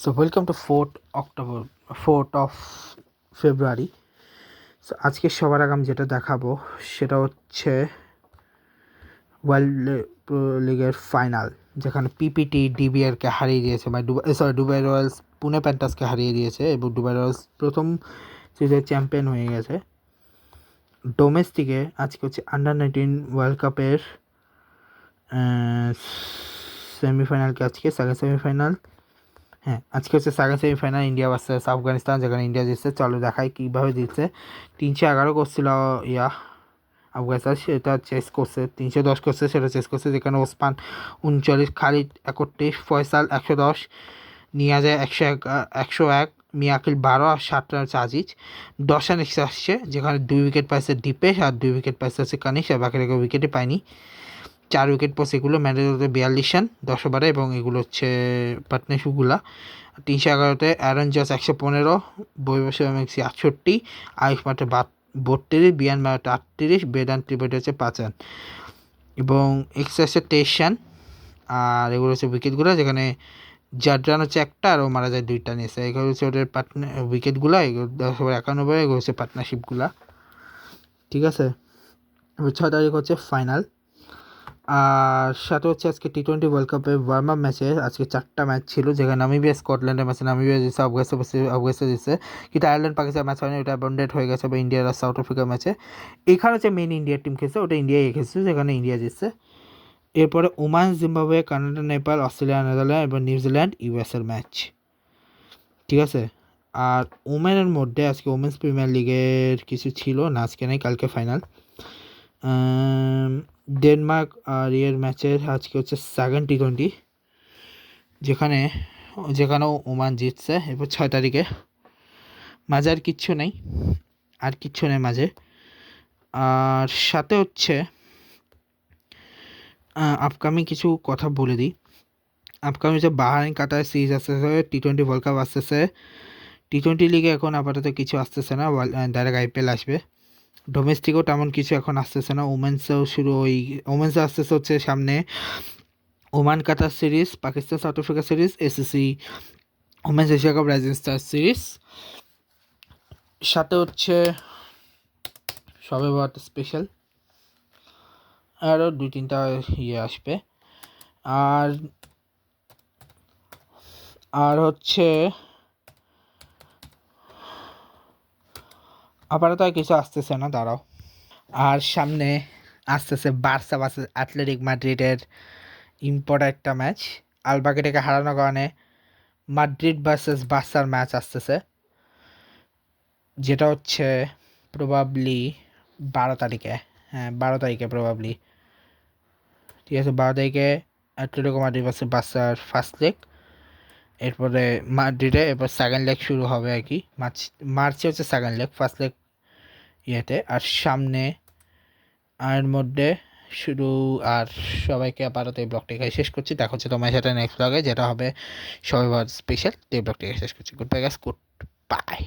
So welcome to 4th of February. So আজকে সবার আগে আমি যেটা দেখাবো সেটা হচ্ছে ওয়ার্ল্ড লিগের ফাইনাল, যেখানে পিপিটি ডিবিআরকে হারিয়ে দিয়েছে বা দুবাই রয়্যালস পুনে প্যান্টাসকে হারিয়ে দিয়েছে এবং দুবাই রয়্যালস প্রথম সিরিজের চ্যাম্পিয়ন হয়ে গেছে। ডোমেস্টিকে আজকে হচ্ছে আন্ডার-19 ওয়ার্ল্ড কাপের সেমিফাইনালকে আজকে সেমিফাইনাল। হ্যাঁ, আজকে হচ্ছে সেমিফাইনাল ইন্ডিয়া ভার্সেস আফগানিস্তান, যেখানে ইন্ডিয়া জিতছে। চলো দেখাই কীভাবে জিতছে। 311 করছিল আফগানিস্তান, সেটা চেস করছে। 310 করছে, সেটা চেস করছে। যেখানে ওসমান 39, খালিদ 31, ফয়সাল 110, নিয়াজে 101, মিয়াকিল 12 আর 7 রান আজিজ। 10 রান এক্সট্রা আসছে, যেখানে 2 উইকেট পাইছে দীপেশ আর 2 উইকেট পাইছে হচ্ছে কানিশ, আর বাকি রেখে উইকেটই পায়নি। 4 উইকেট পড়ছে। এগুলো ম্যান্ডেলতে 42 রান 10 ওভারে, এবং এগুলো হচ্ছে পার্টনারশিপগুলা। 311-তে অ্যারন জস 115, বৈভব এমএক্সি 68, আয়ুষ মাত্র 32, বিয়ান মাত্র 38, বেদান ত্রিপাঠী হচ্ছে 5 রান, এবং এক্সট্রা হচ্ছে 23 রান। আর এগুলো হচ্ছে উইকেটগুলো, যেখানে জাডরান হচ্ছে একটা আর ও মারা যায় 2টা নিয়েছে। এগুলো হচ্ছে ওদের পার্টনার উইকেটগুলো, এগুলো 10 ওভার 51, এগুলো হচ্ছে পার্টনারশিপগুলা। ঠিক আছে, 6 তারিখ হচ্ছে ফাইনাল। আর সাথে হচ্ছে আজকে টি-20 ওয়ার্ল্ড কাপের ওয়ার্ম আপ ম্যাচে আজকে 4টা ম্যাচ ছিল, যেখানে নামিবিয়া স্কটল্যান্ডের ম্যাচে নামিবিয়া জিতছে, আফগানিস্তান জিতছে। কিন্তু আয়ারল্যান্ড পাকিস্তান ম্যাচ হয়নি, ওটা অ্যাবন্ডেড হয়ে গেছে বা ইন্ডিয়ার আর সাউথ আফ্রিকার ম্যাচে। এখানে হচ্ছে মেন ইন্ডিয়ার টিম খেলছে, ওটা ইন্ডিয়াই খেলছে, যেখানে ইন্ডিয়া জিতছে। এরপরে Oman, Zimbabwe, Canada, Nepal, Australia, Netherland এবং নিউজিল্যান্ড ইউএসের ম্যাচ। ঠিক আছে, আর ওমেনের মধ্যে আজকে ওমেন্স প্রিমিয়ার লিগের কিছু ছিল না, আজকে নেই, কালকে ফাইনাল। ডেনমার্ক আর ইয়ের ম্যাচের আজকে হচ্ছে সেকেন্ড টি-20, যেখানেও ওমান জিতছে। এরপর 6 তারিখে মাঝে আর কিচ্ছু নেই, মাঝে। আর সাথে হচ্ছে আপকামিং কিছু কথা বলে দিই। আপকামিং হচ্ছে বাহারাইন কাতার সিরিজ আসতেছে, টি-20 ওয়ার্ল্ড কাপ আসতেছে। টি-20 লিগে এখন আপাতত কিছু আসতেছে না, ডাইরেক্ট আইপিএল আসবে। ডোমেস্টিকও তেমন কিছু এখন আসতেছে না। ওমেন্সেও শুরু ওমেন্স আসতেছে হচ্ছে সামনে Oman Qatar series, Pakistan South Africa series, ACC women's Asia cup rising star series. সাথে হচ্ছে সবে বরাত স্পেশাল, আরও 2-3টা আসবে। আর আর হচ্ছে আপাতত আর কিছু আসতেছে না, দাঁড়াও। আর সামনে আসতেছে বার্সা ভার্সেস অ্যাথলেটিক মাদ্রিদের ইম্পর্টেন্ট একটা ম্যাচ। আলবাকেটেকে হারানোর কারণে মাদ্রিদ ভার্সেস বার্সার ম্যাচ আসতেছে, যেটা হচ্ছে প্রবাবলি 12 তারিখে। হ্যাঁ, 12 তারিখে প্রবাবলি। ঠিক আছে, 12 তারিখে অ্যাটলেটিকো মাদ্রিদ ভার্সেস বার্সার ফার্স্ট লেগ। এরপরে মাদ্রিদে এরপর সেকেন্ড লেগ শুরু হবে আর কি। মার্চে হচ্ছে সেকেন্ড লেগ, ফার্স্ট লেগ ইয়েতে। আর সামনে আর মধ্যে শুরু। আর সবাইকে আপাতত এই ব্লগটিকে শেষ করছি। দেখা হচ্ছে তোমার সাথে নেক্সট ব্লগে, যেটা হবে সবাই স্পেশাল। এই ব্লগটিকে শেষ করছি। Good bye guys, good bye.